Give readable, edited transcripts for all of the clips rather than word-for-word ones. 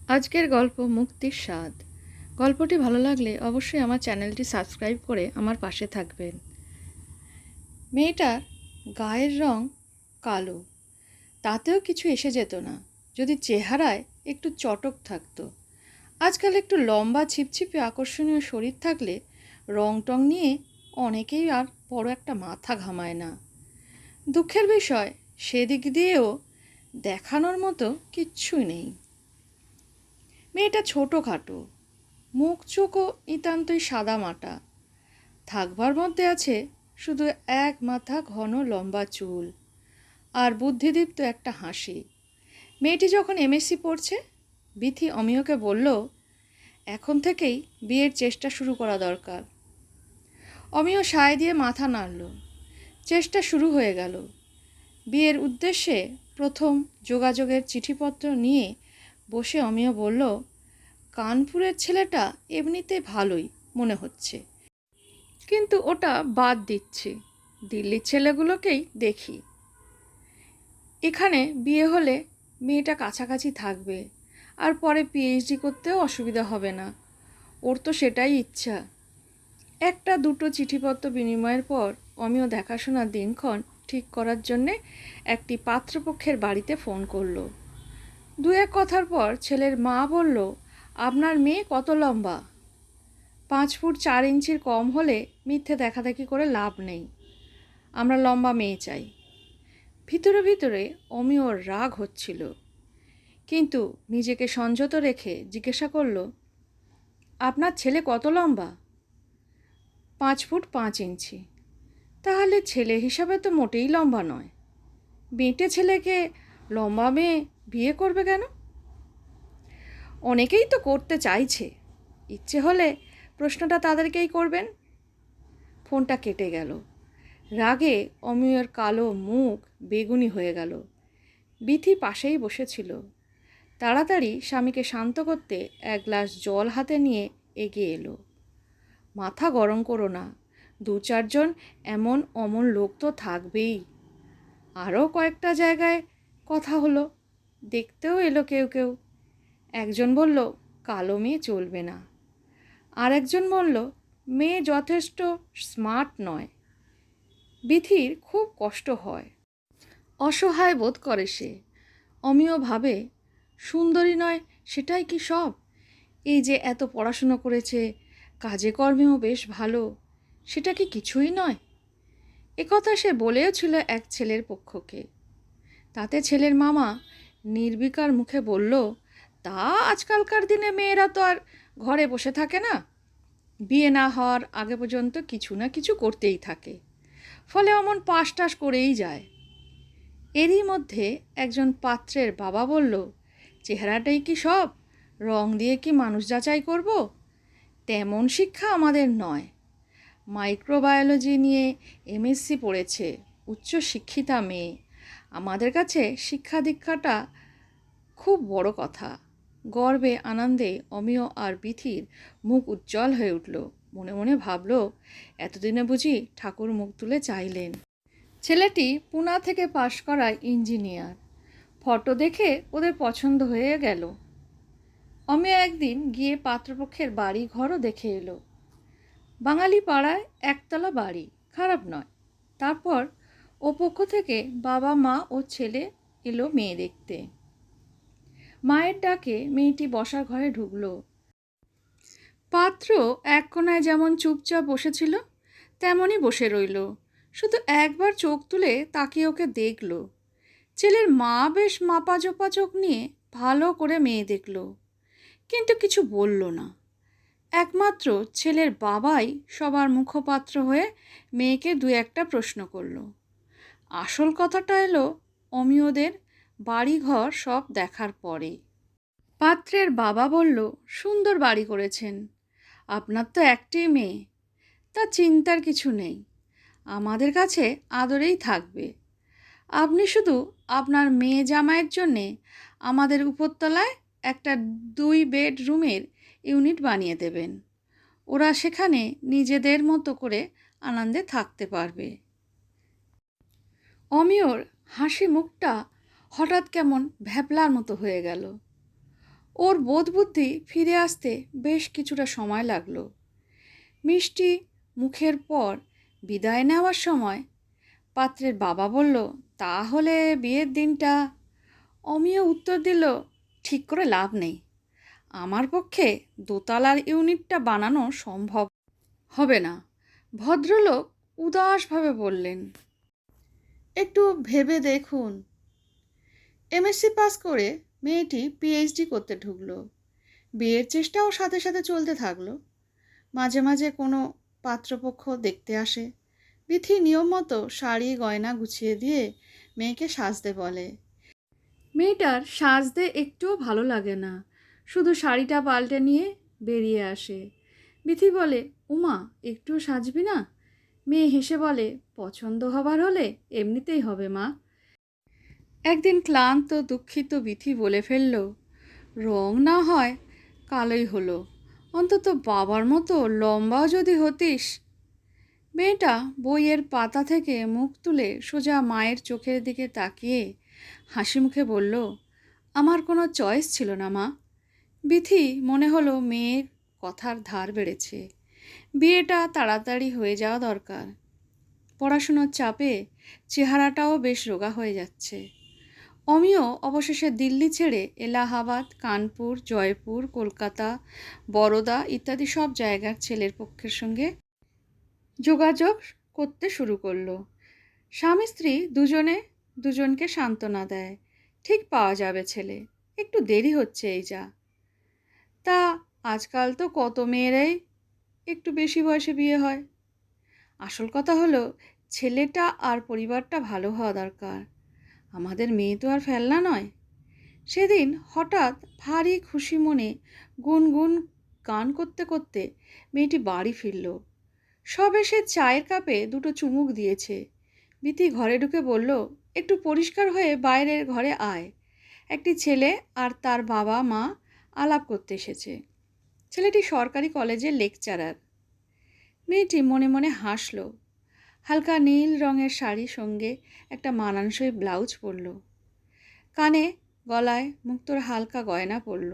আজকের গল্প মুক্তির স্বাদ। গল্পটি ভালো লাগলে অবশ্যই আমার চ্যানেলটি সাবস্ক্রাইব করে আমার পাশে থাকবেন। মেয়েটার গায়ের রং কালো, তাতেও কিছু এসে যেত না যদি চেহারায় একটু চটক থাকতো। আজকাল একটু লম্বা ছিপছিপে আকর্ষণীয় শরীর থাকলে রং টং নিয়ে অনেকেই আর বড় একটা মাথা ঘামায় না। দুঃখের বিষয়, সেদিক দিয়েও দেখানোর মতো কিচ্ছুই নেই। মেয়েটা ছোটোখাটো, মুখ চোখও নিতান্তই সাদামাটা। থাকবার মধ্যে আছে শুধু এক মাথা ঘন লম্বা চুল আর বুদ্ধিদীপ্ত একটা হাসি। মেয়েটি যখন এমএসসি পড়ছে, বিথি অমিয়কে বলল, এখন থেকেই বিয়ের চেষ্টা শুরু করা দরকার। অমিয় সায় দিয়ে মাথা নাড়ল। চেষ্টা শুরু হয়ে গেল। বিয়ের উদ্দেশ্যে প্রথম যোগাযোগের চিঠিপত্র নিয়ে বসে অমিয় বলল, কানপুরের ছেলেটা এমনিতে ভালোই মনে হচ্ছে, কিন্তু ওটা বাদ দিচ্ছি, দিল্লির ছেলেগুলোকেই দেখি। এখানে বিয়ে হলে মেয়েটা কাছাকাছি থাকবে, আর পরে পিএইচডি করতেও অসুবিধা হবে না। ওর তো সেটাই ইচ্ছা। একটা দুটো চিঠিপত্র বিনিময়ের পর অমিয় দেখাশোনার দিনক্ষণ ঠিক করার জন্যে একটি পাত্রপক্ষের বাড়িতে ফোন করলো। দু এক কথার পর ছেলের মা বলল, আপনার মেয়ে কত লম্বা? 5 ফুট 4 ইঞ্চির কম হলে মিথ্যে দেখাদেখি করে লাভ নেই। আমরা লম্বা মেয়ে চাই। ভিতরে ভিতরে অমিয়র রাগ হচ্ছিল, কিন্তু নিজেকে সংযত রেখে জিজ্ঞাসা করল, আপনার ছেলে কত লম্বা? 5 ফুট 5 ইঞ্চি। তাহলে ছেলে হিসাবে তো মোটেই লম্বা নয়। বেঁটে ছেলেকে লম্বা মেয়ে বিয়ে করবে কেন? অনেকেই তো করতে চাইছে, ইচ্ছে হলে প্রশ্নটা তাদেরকেই করবেন। ফোনটা কেটে গেল। রাগে অমিয়র কালো মুখ বেগুনি হয়ে গেল। বিথি পাশেই বসেছিল। তাড়াতাড়ি স্বামীকে শান্ত করতে এক গ্লাস জল হাতে নিয়ে এগিয়ে এলো। মাথা গরম করো না, 2-4 জন এমন অমন লোক তো থাকবেই। আরও কয়েকটা জায়গায় কথা হলো, দেখতেও এলো কেউ কেউ। একজন বলল, কালো মেয়ে চলবে না। আর একজন বলল, মেয়ে যথেষ্ট স্মার্ট নয়। বিথির খুব কষ্ট হয়, অসহায় বোধ করে সে। অমিয় ভাবে, সুন্দরী নয় সেটাই কি সব? এই যে এত পড়াশুনো করেছে, কাজে কর্মেও বেশ ভালো, সেটা কি কিছুই নয়? একথা সে বলেও ছিল এক ছেলের পক্ষকে। তাতে ছেলের মামা নির্বিকার মুখে বলল, তা আজকালকার দিনে মেয়েরা তো আর ঘরে বসে থাকে না। বিয়ে না হওয়ার আগে পর্যন্ত কিছু না কিছু করতেই থাকে, ফলে অমন পাশ টাশ করেই যায়। এরই মধ্যে একজন পাত্রের বাবা বলল, চেহারাটাই কি সব? রং দিয়ে কি মানুষ যাচাই করব? তেমন শিক্ষা আমাদের নয়। মাইক্রোবায়োলজি নিয়ে এমএসসি পড়েছে, উচ্চ শিক্ষিতা মেয়ে। আমাদের কাছে শিক্ষা দীক্ষাটা খুব বড় কথা। গর্বে আনন্দে অমিয় আর বিথির মুখ উজ্জ্বল হয়ে উঠল। মনে মনে ভাবল, এতদিনে বুঝি ঠাকুর মুখ তুলে চাইলেন। ছেলেটি পুনা থেকে পাশ করা ইঞ্জিনিয়ার। ফটো দেখে ওদের পছন্দ হয়ে গেল। অমিয় একদিন গিয়ে পাত্রপক্ষের বাড়ি ঘরও দেখে এলো। বাঙালি পাড়ায় একতলা বাড়ি, খারাপ নয়। তারপর ও পক্ষ থেকে বাবা মা ও ছেলে এলো মেয়ে দেখতে। মায়ের ডাকে মেয়েটি বসার ঘরে ঢুকলো। পাত্র এক কোনায় যেমন চুপচাপ বসেছিল তেমনই বসে রইল, শুধু একবার চোখ তুলে তাকিয়ে ওকে দেখল। ছেলের মা বেশ মাপাজোপা চোখ নিয়ে ভালো করে মেয়ে দেখল, কিন্তু কিছু বলল না। একমাত্র ছেলের বাবাই সবার মুখপাত্র হয়ে মেয়েকে 2-1টা প্রশ্ন করল। আসল কথাটা এলো অমিয়দের বাড়িঘর সব দেখার পরে। পাত্রের বাবা বলল, সুন্দর বাড়ি করেছেন। আপনার তো একটাই মেয়ে, তা চিন্তার কিছু নেই, আমাদের কাছে আদরেই থাকবে। আপনি শুধু আপনার মেয়ে জামাইয়ের জন্যে আমাদের উপরতলায় একটা 2 বেডরুমের ইউনিট বানিয়ে দেবেন। ওরা সেখানে নিজেদের মতো করে আনন্দে থাকতে পারবে। অমিয়র হাসি মুখটা হঠাৎ কেমন ভ্যাবলার মতো হয়ে গেল। ওর বোধবুদ্ধি ফিরে আসতে বেশ কিছুটা সময় লাগলো। মিষ্টি মুখের পর বিদায় নেওয়ার সময় পাত্রের বাবা বলল, তাহলে বিয়ের দিনটা? অমিয় উত্তর দিল, ঠিক করে লাভ নেই, আমার পক্ষে দোতলার ইউনিটটা বানানো সম্ভব হবে না। ভদ্রলোক উদাসভাবে বললেন, একটু ভেবে দেখুন। এমএসসি পাস করে মেয়েটি পিএইচডি করতে ঢুকলো। বিয়ের চেষ্টাও সাথে সাথে চলতে থাকলো। মাঝে মাঝে কোনো পাত্রপক্ষ দেখতে আসে। বিথি নিয়ম মতো শাড়ি গয়না গুছিয়ে দিয়ে মেয়েকে সাজতে বলে। মেয়েটার সাজতে একটুও ভালো লাগে না, শুধু শাড়িটা পাল্টে নিয়ে বেরিয়ে আসে। বিথি বলে, উমা একটুও সাজবি না? মেয়ে হেসে বলে, পছন্দ হবার হলে এমনিতেই হবে মা। একদিন ক্লান্ত দুঃখিত বিথি বলে ফেলল, রং না হয় কালোই হলো, অন্তত বাবার মতো লম্বাও যদি হতিস। মেয়েটা বইয়ের পাতা থেকে মুখ তুলে সোজা মায়ের চোখের দিকে তাকিয়ে হাসি মুখে বলল, আমার কোনো চয়েস ছিল না মা। বিথি মনে হলো মেয়ের কথার ধার বেড়েছে। বিয়েটা তাড়াতাড়ি হয়ে যাওয়া দরকার। পড়াশুনোর চাপে চেহারাটাও বেশ রোগা হয়ে যাচ্ছে। অমিয় অবশেষে দিল্লি ছেড়ে এলাহাবাদ, কানপুর, জয়পুর, কলকাতা, বরোদা ইত্যাদি সব জায়গার ছেলের পক্ষের সঙ্গে যোগাযোগ করতে শুরু করলো। স্বামী স্ত্রী দুজনে দুজনকে সান্ত্বনা দেয়, ঠিক পাওয়া যাবে ছেলে, একটু দেরি হচ্ছে এই যা। তা আজকাল তো কত মেয়েরাই একটু বেশি বয়সে বিয়ে হয়। আসল কথা হলো ছেলেটা আর পরিবারটা ভালো হওয়া দরকার। আমাদের মেয়ে তো আর ফেলনা নয়। সেদিন হঠাৎ ভারী খুশি মনে গুনগুন গান করতে করতে মেয়েটি বাড়ি ফিরল। সবে সে চায়ের কাপে দুটো চুমুক দিয়েছে। বিথি ঘরে ঢুকে বলল, একটু পরিষ্কার হয়ে বাইরের ঘরে আয়, একটি ছেলে আর তার বাবা মা আলাপ করতে এসেছে। ছেলেটি সরকারি কলেজের লেকচারার। মেয়েটি মনে মনে হাসল। হালকা নীল রঙের শাড়ি সঙ্গে একটা মানানসই ব্লাউজ পরল। কানে গলায় মুক্তোর হালকা গয়না পরল।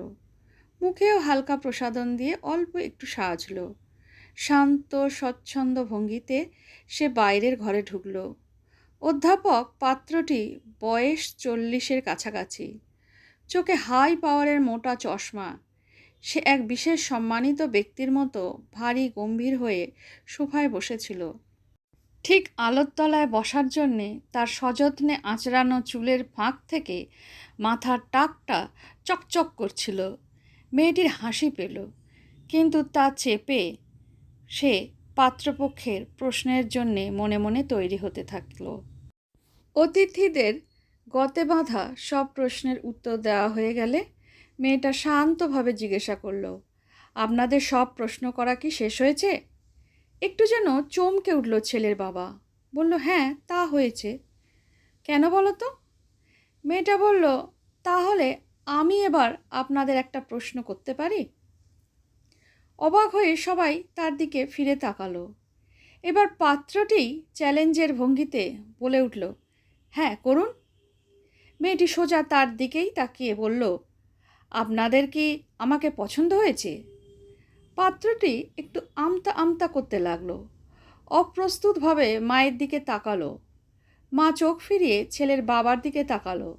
মুখেও হালকা প্রসাধন দিয়ে অল্প একটু সাজল। শান্ত স্বচ্ছন্দ ভঙ্গিতে সে বাইরের ঘরে ঢুকল। অধ্যাপক পাত্রটি বয়স 40-এর কাছাকাছি। চোখে হাই পাওয়ারের মোটা চশমা। সে এক বিশেষ সম্মানিত ব্যক্তির মতো ভারী গম্ভীর হয়ে সোফায় বসেছিল। ঠিক আলোর তলায় বসার জন্যে তার সযত্নে আঁচড়ানো চুলের ফাঁক থেকে মাথার টাকটা চকচক করছিল। মেয়েটির হাসি পেল, কিন্তু তা চেপে সে পাত্রপক্ষের প্রশ্নের জন্যে মনে মনে তৈরি হতে থাকল। অতিথিদের গতে বাঁধা সব প্রশ্নের উত্তর দেওয়া হয়ে গেলে মেয়েটা শান্তভাবে জিজ্ঞাসা করল, আপনাদের সব প্রশ্ন করা কি শেষ হয়েছে? একটু যেন চমকে উঠল ছেলের বাবা। বলল, হ্যাঁ তা হয়েছে। কেন বলো তো? মেয়েটা বলল, তাহলে আমি এবার আপনাদের একটা প্রশ্ন করতে পারি? অবাক হয়ে সবাই তার দিকে ফিরে তাকালো। এবার পাত্রটি চ্যালেঞ্জের ভঙ্গিতে বলে উঠল, হ্যাঁ করুন। মেয়েটি সোজা তার দিকেই তাকিয়ে বলল, আপনাদের কি আমাকে পছন্দ হয়েছে? পাত্রটি একটু আমতা আমতা করতে লাগলো। অপ্রস্তুতভাবে মায়ের দিকে তাকালো। মা চোখ ফিরিয়ে ছেলের বাবার দিকে তাকালো।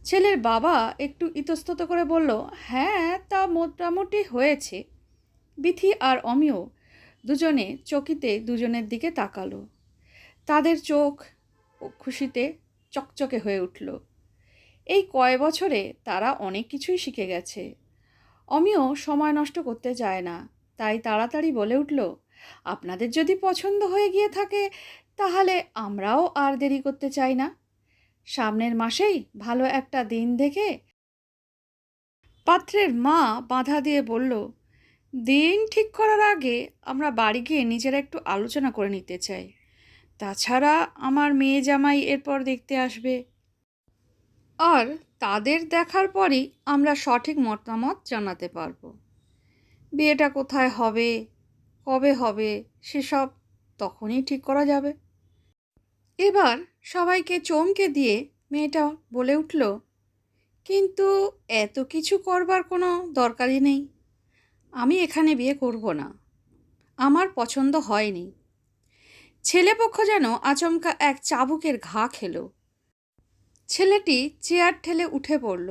ছেলের বাবা একটু ইতস্তত করে বলল, হ্যাঁ তা মোটামুটি হয়েছে। বিথি আর অমিয় দুজনে চকিতে দুজনের দিকে তাকালো। তাদের চোখ খুশিতে চকচকে হয়ে উঠল। এই কয় বছরে তারা অনেক কিছুই শিখে গেছে। অমিয় সময় নষ্ট করতে চায় না, তাই তাড়াতাড়ি বলে উঠল, আপনাদের যদি পছন্দ হয়ে গিয়ে থাকে তাহলে আমরাও আর দেরি করতে চাই না। সামনের মাসেই ভালো একটা দিন দেখে। পাত্রের মা বাধা দিয়ে বলল, দিন ঠিক করার আগে আমরা বাড়ি গিয়ে নিজেরা একটু আলোচনা করে নিতে চাই। তাছাড়া আমার মেয়ে জামাই এরপর দেখতে আসবে, আর তাদের দেখার পরই আমরা সঠিক মতামত জানাতে পারবো। বিয়েটা কোথায় হবে, কবে হবে, সেসব তখনই ঠিক করা যাবে। এবার সবাইকে চমকে দিয়ে মেয়েটা বলে উঠল, কিন্তু এত কিছু করবার কোনো দরকারই নেই। আমি এখানে বিয়ে করব না, আমার পছন্দ হয়নি। ছেলেপক্ষ যেন আচমকা এক চাবুকের ঘা খেল। ছেলেটি চেয়ার ঠেলে উঠে পড়ল।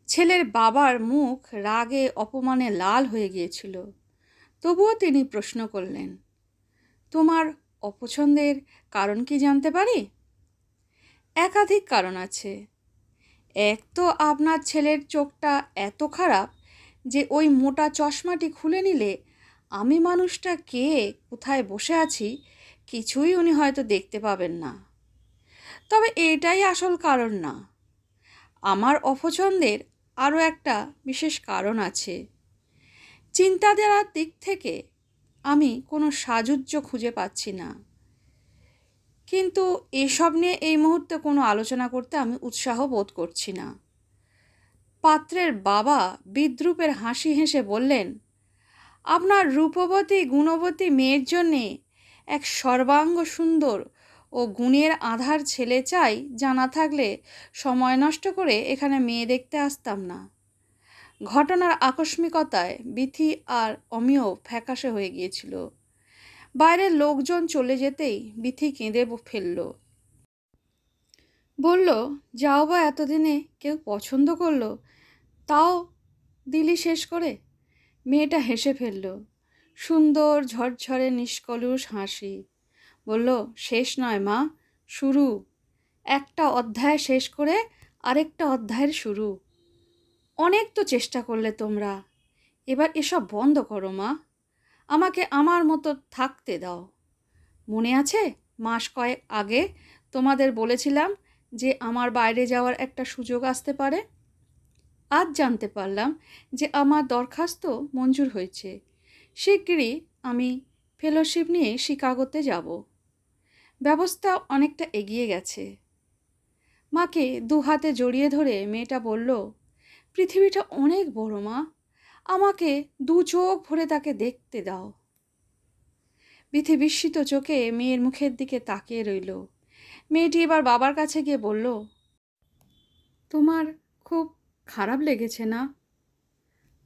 ছেলের বাবার মুখ রাগে অপমানে লাল হয়ে গিয়েছিল। তবুও তিনি প্রশ্ন করলেন, তোমার অপছন্দের কারণ কি জানতে পারি? একাধিক কারণ আছে। এক তো আপনার ছেলের চোখটা এত খারাপ যে ওই মোটা চশমাটি খুলে নিলে আমি মানুষটা কে, কোথায় বসে আছি কিছুই উনি হয়তো দেখতে পাবেন না। তবে এটাই আসল কারণ না। আমার অপছন্দের আরও একটা বিশেষ কারণ আছে। চিন্তাধারার দিক থেকে আমি কোনো সাযুজ্য খুঁজে পাচ্ছি না। কিন্তু এসব নিয়ে এই মুহূর্তে কোনো আলোচনা করতে আমি উৎসাহ বোধ করছি না। পাত্রের বাবা বিদ্রূপের হাসি হেসে বললেন, আপনার রূপবতী গুণবতী মেয়ের জন্যে এক সর্বাঙ্গ সুন্দর ও গুণের আধার ছেলে চাই, জানা থাকলে সময় নষ্ট করে এখানে মেয়ে দেখতে আসতাম না। ঘটনার আকস্মিকতায় বিথি আর অমিয় ফ্যাকাশে হয়ে গিয়েছিল। বাইরের লোকজন চলে যেতেই বিথি কেঁদে ফেলল। বলল, যাও বা এতদিনে কেউ পছন্দ করলো, তাও দিলি শেষ করে। মেয়েটা হেসে ফেলল, সুন্দর ঝরঝরে নিষ্কলুষ হাসি। বলল, শেষ নয় মা, শুরু। একটা অধ্যায় শেষ করে আরেকটা অধ্যায়ের শুরু। অনেক তো চেষ্টা করলে তোমরা, এবার এসব বন্ধ করো মা, আমাকে আমার মতো থাকতে দাও। মনে আছে মাস কয়েক আগে তোমাদের বলেছিলাম যে আমার বাইরে যাওয়ার একটা সুযোগ আসতে পারে? আজ জানতে পারলাম যে আমার দরখাস্ত মঞ্জুর হয়েছে। শিগগিরই আমি ফেলোশিপ নিয়ে শিকাগোতে যাব। ব্যবস্থা অনেকটা এগিয়ে গেছে। মাকে দু হাতে জড়িয়ে ধরে মেয়েটা বলল, পৃথিবীটা অনেক বড় মা, আমাকে দু চোখ ভরে তাকে দেখতে দাও। বিথি বিস্মিত চোখে মেয়ের মুখের দিকে তাকিয়ে রইল। মেয়েটি এবার বাবার কাছে গিয়ে বলল, তোমার খুব খারাপ লেগেছে না?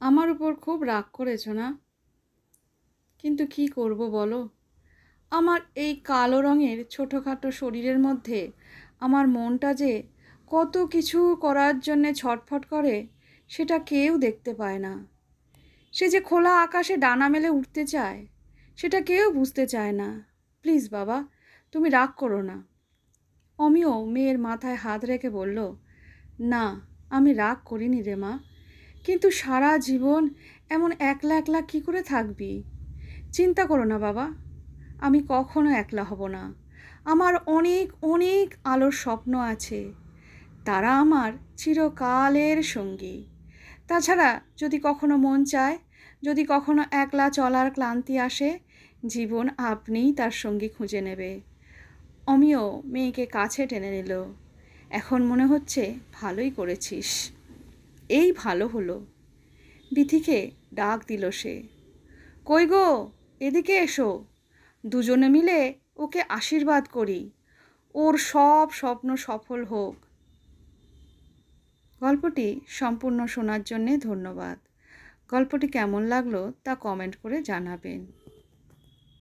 আমার উপর খুব রাগ করেছ না? কিন্তু কি করব বলো, আমার এই কালো রঙের ছোটোখাটো শরীরের মধ্যে আমার মনটা যে কত কিছু করার জন্যে ছটফট করে সেটা কেউ দেখতে পায় না। সে যে খোলা আকাশে ডানা মেলে উঠতে চায় সেটা কেউ বুঝতে চায় না। প্লিজ বাবা, তুমি রাগ করো না। অমিও মেয়ের মাথায় হাত রেখে বলল, না, আমি রাগ করিনি রে মা, কিন্তু সারা জীবন এমন একলা একলা কী করে থাকবি? চিন্তা করো না বাবা, আমি কখনো একলা হব না। আমার অনেক অনেক আলোর স্বপ্ন আছে, তারা আমার চিরকালের সঙ্গী। তাছাড়া যদি কখনো মন চায়, যদি কখনো একলা চলার ক্লান্তি আসে, জীবন আপনিই তার সঙ্গী খুঁজে নেবে। অমিও মেয়েকে কাছে টেনে নিল। এখন মনে হচ্ছে ভালোই করেছিস। এই ভালো হলো। বিথিকে ডাক দিল সে, কই গো, এদিকে এসো, দুজনে মিলে ওকে আশীর্বাদ করি, ওর সব স্বপ্ন সফল হোক। গল্পটি সম্পূর্ণ শোনার জন্যে ধন্যবাদ। গল্পটি কেমন লাগলো তা কমেন্ট করে জানাবেন।